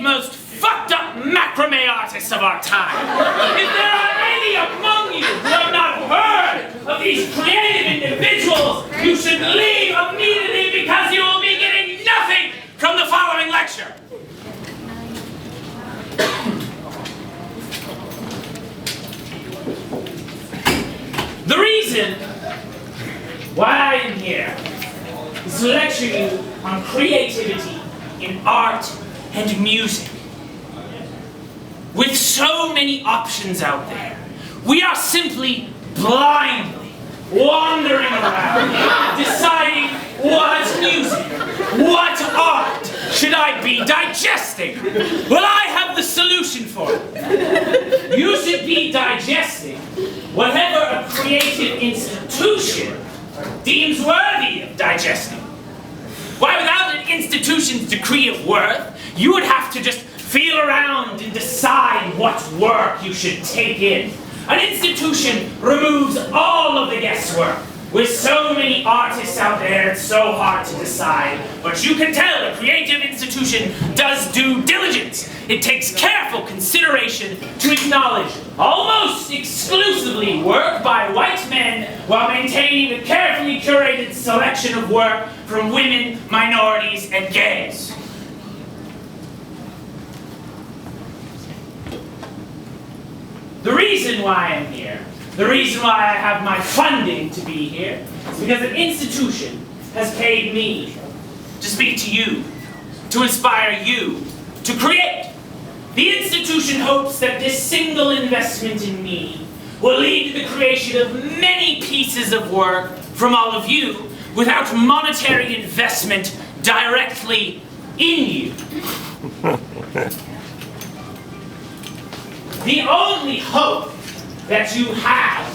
most fucked up macrame artists of our time. If there are any among you who have not heard of these creative individuals, you should leave immediately because you will be getting nothing from the following lecture. The reason why I am here is to lecture you on creativity in art and music. With so many options out there, we are simply blindly wandering around, deciding what music, what art should I be digesting. Well, I have the solution for it. You should be digesting whatever a creative institution deems worthy of digesting. Why, without an institution's decree of worth, you would have to just feel around and decide what work you should take in. An institution removes all of the guesswork. With so many artists out there, it's so hard to decide. But you can tell a creative institution does due diligence. It takes careful consideration to acknowledge almost exclusively work by white men while maintaining a carefully curated selection of work from women, minorities, and gays. The reason why I'm here, the reason why I have my funding to be here, is because an institution has paid me to speak to you, to inspire you, to create. The institution hopes that this single investment in me will lead to the creation of many pieces of work from all of you without monetary investment directly in you. The only hope that you have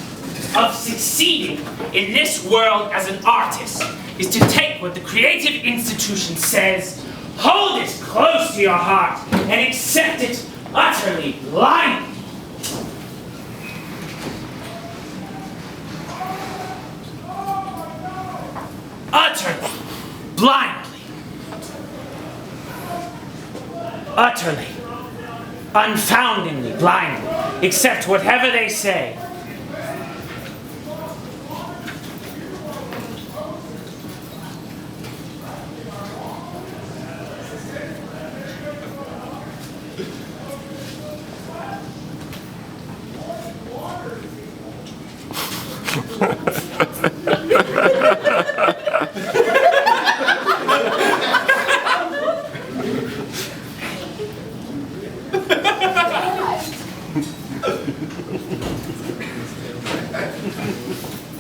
of succeeding in this world as an artist is to take what the creative institution says, hold it close to your heart, and accept it utterly blindly. Utterly blindly. Utterly, unfoundingly blindly, accept whatever they say.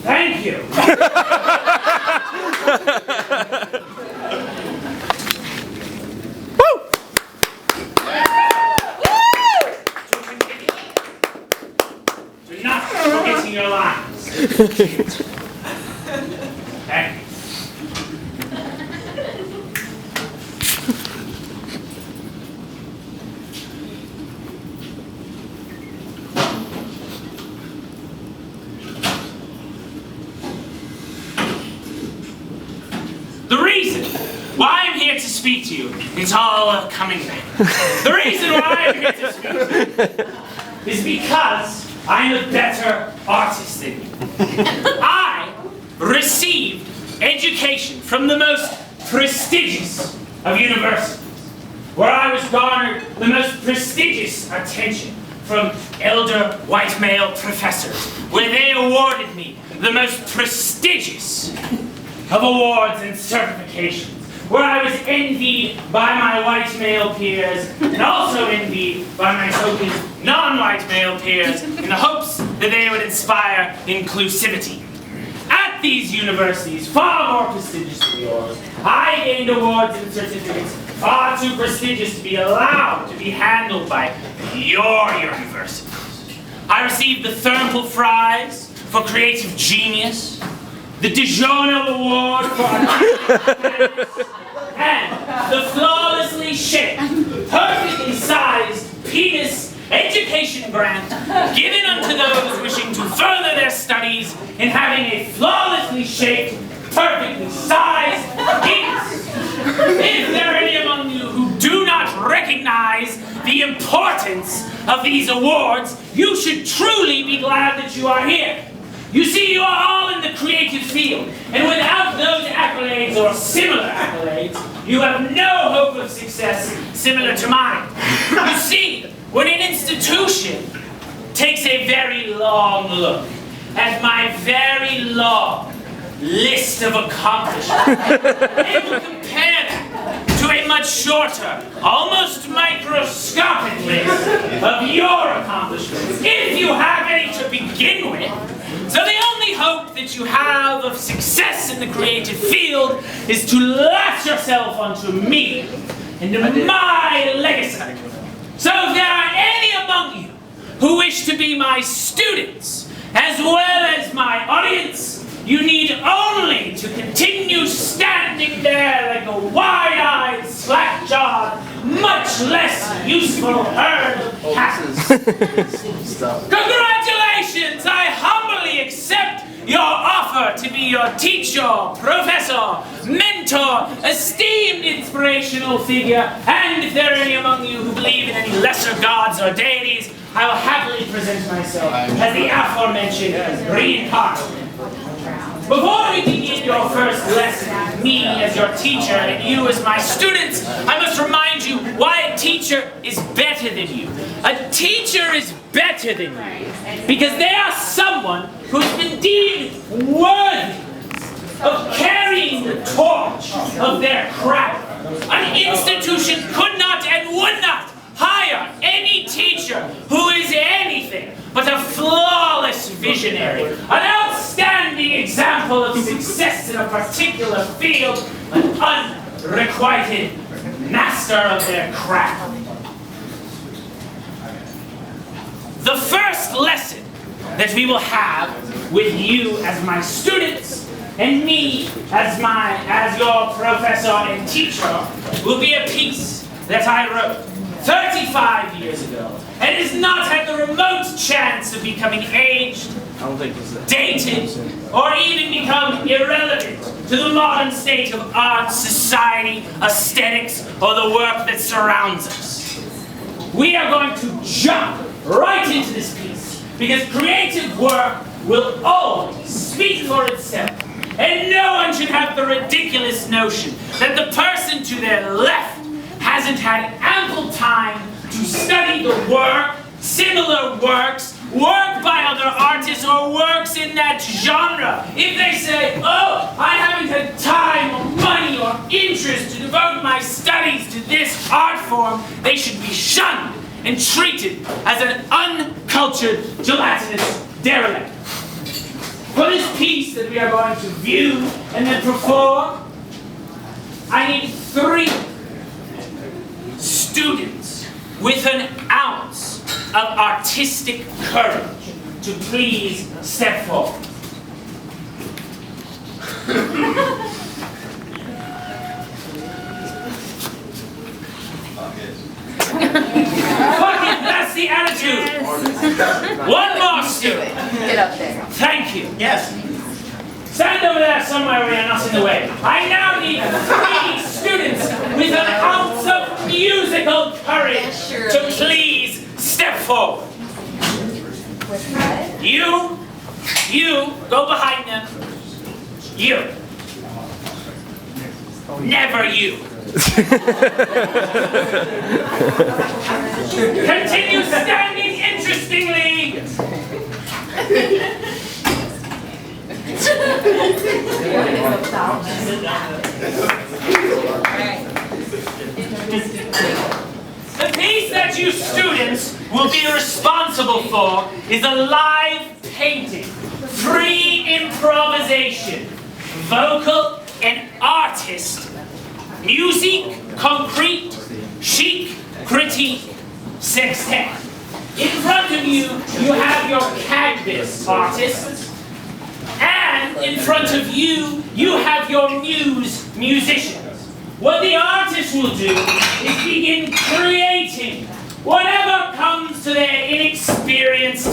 Thank you. Woo! Do not forgetting your lines. Thank you. The reason why I'm here to speak to you, it's all coming back. The reason why I'm here to speak to you is because I'm a better artist than you. I received education from the most prestigious of universities, where I was garnered the most prestigious attention from elder white male professors, where they awarded me the most prestigious of awards and certifications, where I was envied by my white male peers and also envied by my token non-white male peers in the hopes that they would inspire inclusivity. At these universities, far more prestigious than yours, I gained awards and certificates far too prestigious to be allowed to be handled by your universities. I received the Thurmple Prize for Creative Genius, the DiGiorno Award for and the flawlessly shaped, perfectly sized penis education grant given unto those wishing to further their studies in having a flawlessly shaped, perfectly sized penis. If there are any among you who do not recognize the importance of these awards, you should truly be glad that you are here. You see, you are all in the creative field, and without those accolades or similar accolades, you have no hope of success similar to mine. You see, when an institution takes a very long look at my very long list of accomplishments, they will compare that to a much shorter, almost microscopic list of your accomplishments, if you have any to begin with. So the only hope that you have of success in the creative field is to latch yourself onto me and my legacy. So if there are any among you who wish to be my students, as well as my audience, you need only to continue standing there like a wide-eyed, slack-jawed, much less useful herd of cattle. Congratulations! I humbly accept your offer to be your teacher, professor, mentor, esteemed inspirational figure, and if there are any among you who believe in any lesser gods or deities, I will happily present myself as the aforementioned reincarnate. Before we begin your first lesson, me as your teacher and you as my students, I must remind you why a teacher is better than you. A teacher is better than you because they are someone who's been deemed worthy of carrying the torch of their craft. An institution could not and would not hire any teacher who is anything but a flawless visionary, an outstanding example of success in a particular field, an unrequited master of their craft. The first lesson that we will have with you as my students and me as your professor and teacher will be a piece that I wrote 35 years ago, and has not had the remote chance of becoming aged, dated, or even become irrelevant to the modern state of art, society, aesthetics, or the work that surrounds us. We are going to jump right into this piece, because creative work will always speak for itself, and no one should have the ridiculous notion that the person to their left hasn't had ample time to study the work, similar works, work by other artists, or works in that genre. If they say, oh, I haven't had time or money or interest to devote my studies to this art form, they should be shunned and treated as an uncultured, gelatinous derelict. For this piece that we are going to view and then perform, I need 3 students with an ounce of artistic courage to please step forward. Fuck it, that's the attitude. One more student. Get up there. Thank you. Yes. Stand over there somewhere where you're not in the way. I now need 3 students with an ounce of musical courage to please step forward. You, go behind them. You. Never you. Continue standing interestingly. The piece that you students will be responsible for is a live painting, free improvisation, vocal and artist, music, concrete, chic, critique, sextet. In front of you, you have your canvas artists, and in front of you, you have your musicians. What the artist will do is begin creating whatever comes to their inexperienced